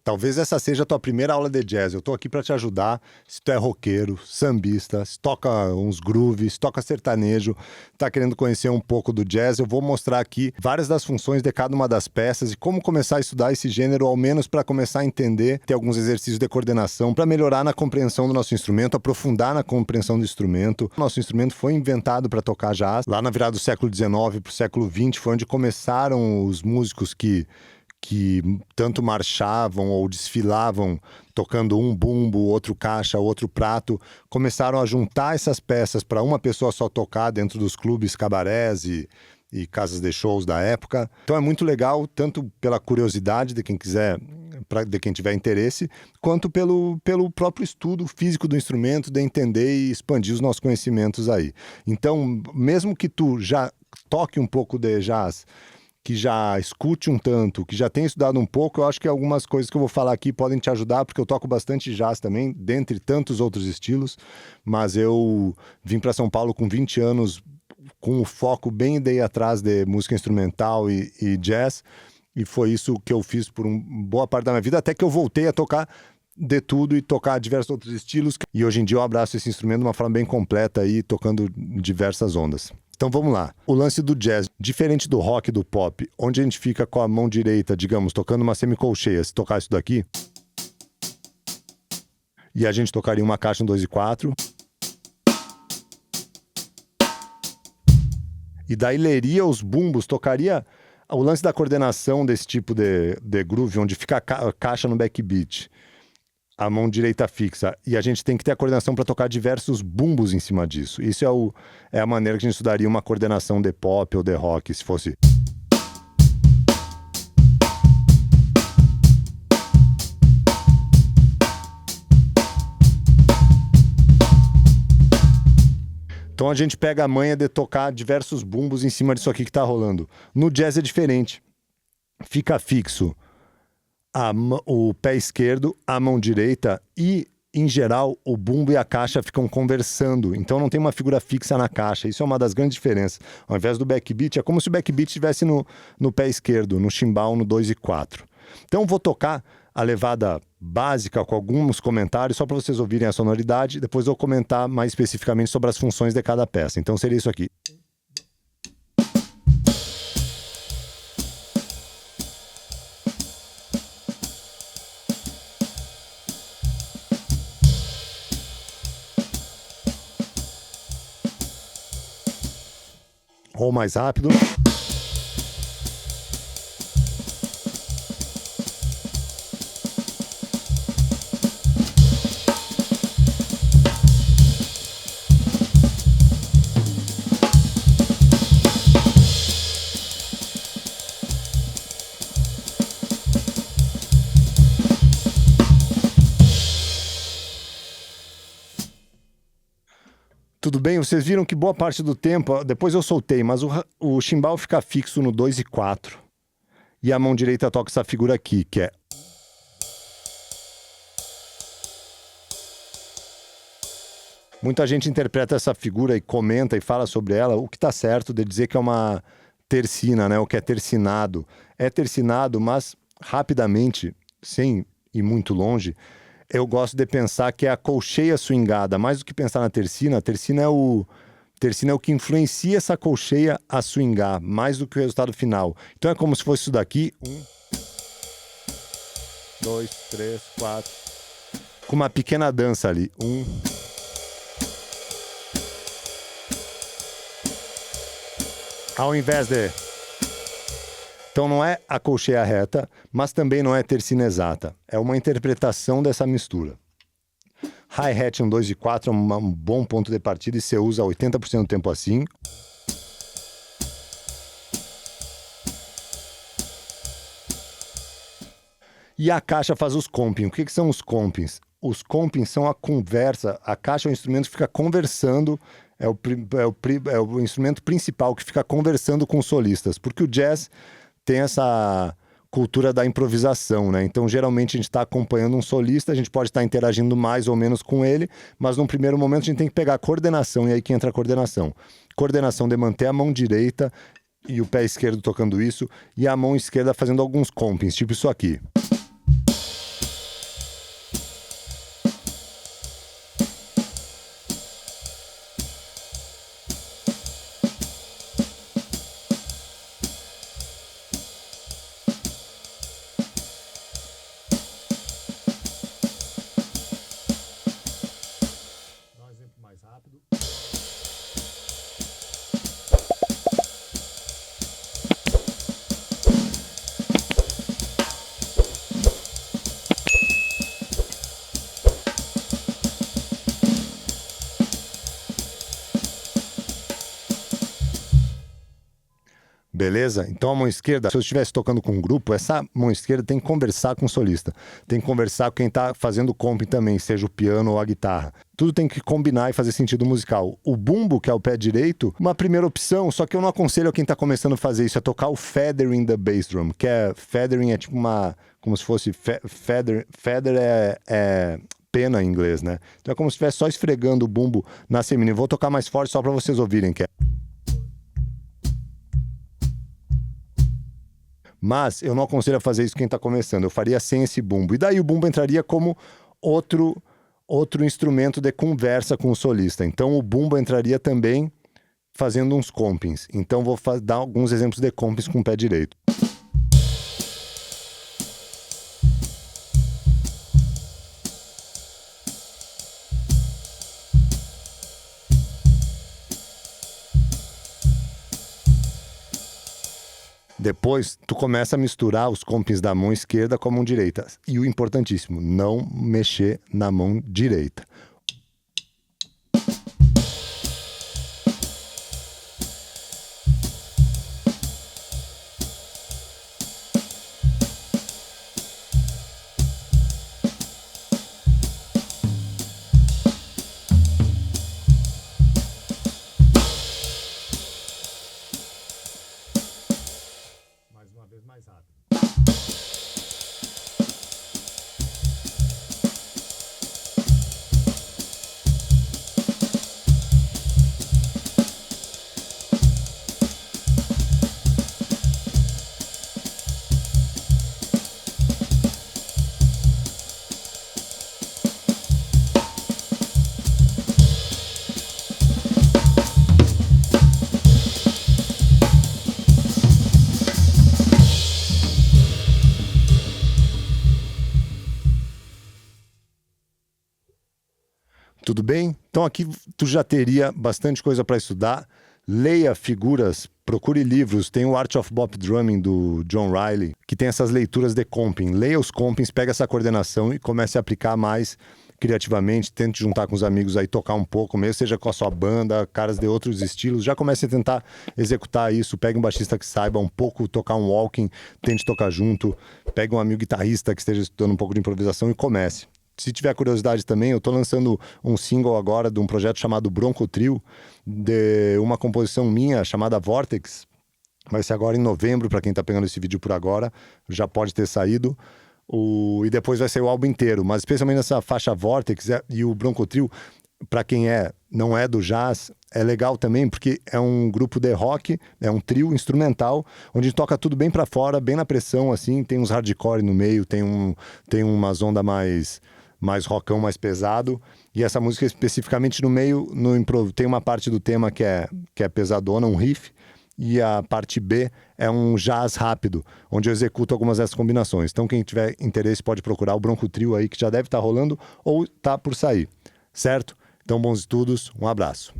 Talvez essa seja a tua primeira aula de jazz. Eu tô aqui para te ajudar. Se tu é roqueiro, sambista, se toca uns grooves, se toca sertanejo, tá querendo conhecer um pouco do jazz, eu vou mostrar aqui várias das funções de cada uma das peças e como começar a estudar esse gênero, ao menos para começar a entender, ter alguns exercícios de coordenação para melhorar na compreensão do nosso instrumento, aprofundar na compreensão do instrumento. Nosso instrumento foi inventado para tocar jazz. Lá na virada do século XIX para o século XX foi onde começaram os músicos que tanto marchavam ou desfilavam tocando um bumbo, outro caixa, outro prato, começaram a juntar essas peças para uma pessoa só tocar dentro dos clubes, cabarés e casas de shows da época. Então é muito legal, tanto pela curiosidade de quem quiser, de quem tiver interesse, quanto pelo próprio estudo físico do instrumento, de entender e expandir os nossos conhecimentos aí. Então, mesmo que tu já toque um pouco de jazz, que já escute um tanto, que já tenha estudado um pouco, eu acho que algumas coisas que eu vou falar aqui podem te ajudar, porque eu toco bastante jazz também, dentre tantos outros estilos, mas eu vim para São Paulo com 20 anos, com o foco bem daí atrás de música instrumental e jazz, e foi isso que eu fiz por boa parte da minha vida, até que eu voltei a tocar de tudo e tocar diversos outros estilos, e hoje em dia eu abraço esse instrumento de uma forma bem completa aí, tocando diversas ondas. Então vamos lá. O lance do jazz, diferente do rock e do pop, onde a gente fica com a mão direita, digamos, tocando uma semicolcheia, se tocar isso daqui, e a gente tocaria uma caixa em 2/4, e daí leria os bumbos, tocaria o lance da coordenação desse tipo de groove, onde fica a caixa no backbeat, a mão direita fixa, e a gente tem que ter a coordenação para tocar diversos bumbos em cima disso. Isso é a maneira que a gente estudaria uma coordenação de pop ou de rock, se fosse. Então a gente pega a manha de tocar diversos bumbos em cima disso aqui que está rolando. No jazz é diferente. Fica fixo o pé esquerdo, a mão direita e, em geral, o bumbo e a caixa ficam conversando. Então não tem uma figura fixa na caixa. Isso é uma das grandes diferenças. Ao invés do backbeat, é como se o backbeat estivesse no pé esquerdo, no chimbal, no 2/4. Então vou tocar a levada básica com alguns comentários, só para vocês ouvirem a sonoridade. Depois eu vou comentar mais especificamente sobre as funções de cada peça. Então seria isso aqui. Ou mais rápido. Tudo bem? Vocês viram que boa parte do tempo, depois eu soltei, mas o chimbal fica fixo no 2/4. E a mão direita toca essa figura aqui, que é... Muita gente interpreta essa figura e comenta e fala sobre ela, o que está certo de dizer que é uma tercina, né? O que é tercinado. É tercinado, mas rapidamente, sem ir muito longe, eu gosto de pensar que é a colcheia swingada, mais do que pensar na tercina. A tercina é o que influencia essa colcheia a swingar, mais do que o resultado final. Então é como se fosse isso daqui. 1, 2, 3, 4. Com uma pequena dança ali. 1. Ao invés de... Então não é a colcheia reta, mas também não é tercina exata. É uma interpretação dessa mistura. Hi-hat em 2/4 é um bom ponto de partida e você usa 80% do tempo assim. E a caixa faz os compings. O que são os compings? Os compings são a conversa. A caixa é o instrumento que fica conversando, é o instrumento principal que fica conversando com os solistas. Porque o jazz tem essa cultura da improvisação, né? Então, geralmente, a gente está acompanhando um solista, a gente pode estar interagindo mais ou menos com ele, mas num primeiro momento a gente tem que pegar a coordenação, e aí que entra a coordenação. Coordenação de manter a mão direita e o pé esquerdo tocando isso, e a mão esquerda fazendo alguns compings, tipo isso aqui. Beleza? Então a mão esquerda, se eu estivesse tocando com um grupo, essa mão esquerda tem que conversar com o solista. Tem que conversar com quem está fazendo o comping também, seja o piano ou a guitarra. Tudo tem que combinar e fazer sentido musical. O bumbo, que é o pé direito, uma primeira opção, só que eu não aconselho a quem está começando a fazer isso, é tocar o feathering da bass drum, que é, feathering é tipo como se fosse, feather é pena em inglês, né? Então é como se estivesse só esfregando o bumbo na semina. Eu vou tocar mais forte só para vocês ouvirem, que é... Mas eu não aconselho a fazer isso quem está começando. Eu faria sem esse bumbo. E daí o bumbo entraria como outro instrumento de conversa com o solista. Então o bumbo entraria também fazendo uns compings. Então vou dar alguns exemplos de compings com o pé direito. Depois, tu começa a misturar os compings da mão esquerda com a mão direita. E o importantíssimo, não mexer na mão direita. Mais uma vez mais rápido. Tudo bem? Então aqui tu já teria bastante coisa para estudar. Leia figuras, procure livros. Tem o Art of Bop Drumming do John Riley, que tem essas leituras de comping. Leia os compings, pega essa coordenação e comece a aplicar mais criativamente. Tente juntar com os amigos aí, tocar um pouco, mesmo seja com a sua banda, caras de outros estilos. Já comece a tentar executar isso. Pegue um baixista que saiba um pouco tocar um walking, tente tocar junto. Pegue um amigo guitarrista que esteja estudando um pouco de improvisação e comece. Se tiver curiosidade também, eu estou lançando um single agora de um projeto chamado Bronco Trio, de uma composição minha chamada Vortex. Vai ser agora em novembro, para quem está pegando esse vídeo por agora, já pode ter saído. E depois vai sair o álbum inteiro, mas especialmente nessa faixa Vortex e o Bronco Trio, para quem não é do jazz, é legal também, porque é um grupo de rock, é um trio instrumental, onde toca tudo bem para fora, bem na pressão, assim, tem uns hardcore no meio, tem umas ondas mais rockão, mais pesado, e essa música especificamente no meio, tem uma parte do tema que é pesadona, um riff, e a parte B é um jazz rápido, onde eu executo algumas dessas combinações. Então quem tiver interesse pode procurar o Bronco Trio aí, que já deve estar rolando, ou tá por sair, certo? Então bons estudos, um abraço.